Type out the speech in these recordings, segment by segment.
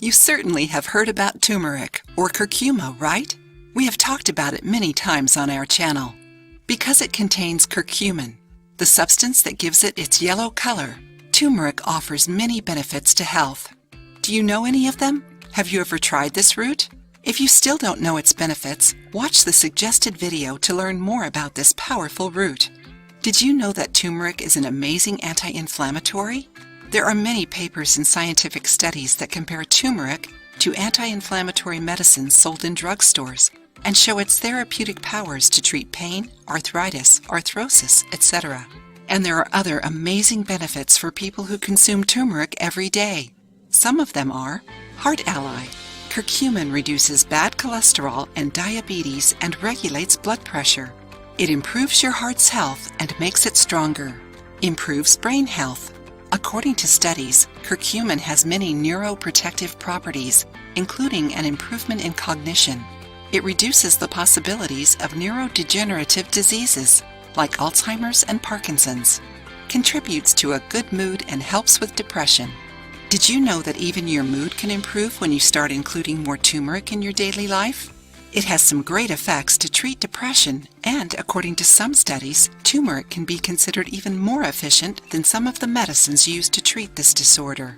You certainly have heard about turmeric, or curcuma, right? We have talked about it many times on our channel. Because it contains curcumin, the substance that gives it its yellow color, turmeric offers many benefits to health. Do you know any of them? Have you ever tried this root? If you still don't know its benefits, watch the suggested video to learn more about this powerful root. Did you know that turmeric is an amazing anti-inflammatory? There are many papers and scientific studies that compare turmeric to anti-inflammatory medicines sold in drugstores and show its therapeutic powers to treat pain, arthritis, arthrosis, etc. And there are other amazing benefits for people who consume turmeric every day. Some of them are heart ally. Curcumin reduces bad cholesterol and diabetes and regulates blood pressure. It improves your heart's health and makes it stronger. Improves brain health. According to studies, curcumin has many neuroprotective properties, including an improvement in cognition. It reduces the possibilities of neurodegenerative diseases, like Alzheimer's and Parkinson's. Contributes to a good mood and helps with depression. Did you know that even your mood can improve when you start including more turmeric in your daily life? It has some great effects to treat depression, and according to some studies, turmeric can be considered even more efficient than some of the medicines used to treat this disorder.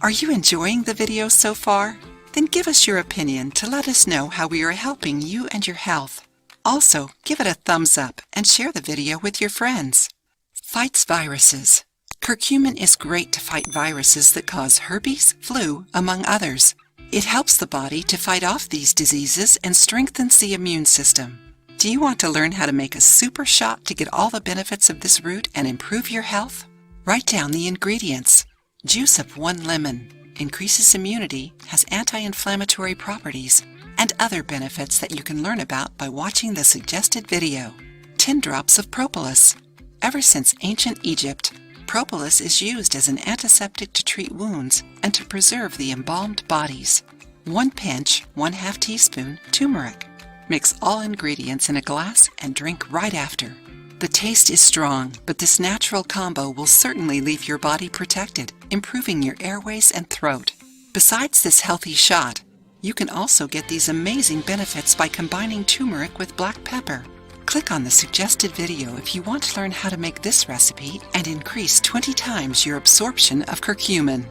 Are you enjoying the video so far? Then give us your opinion to let us know how we are helping you and your health. Also, give it a thumbs up and share the video with your friends. Fights viruses. Curcumin is great to fight viruses that cause herpes, flu, among others. It helps the body to fight off these diseases and strengthens the immune system. Do you want to learn how to make a super shot to get all the benefits of this root and improve your health? Write down the ingredients. Juice of 1 lemon. Increases immunity, has anti-inflammatory properties, and other benefits that you can learn about by watching the suggested video. 10 drops of propolis. Ever since ancient Egypt, propolis is used as an antiseptic to treat wounds and to preserve the embalmed bodies. 1 pinch, 1/2 teaspoon, turmeric. Mix all ingredients in a glass and drink right after. The taste is strong, but this natural combo will certainly leave your body protected, improving your airways and throat. Besides this healthy shot, you can also get these amazing benefits by combining turmeric with black pepper. Click on the suggested video if you want to learn how to make this recipe and increase 20 times your absorption of curcumin.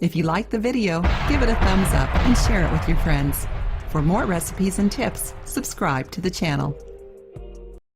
If you liked the video, give it a thumbs up and share it with your friends. For more recipes and tips, subscribe to the channel.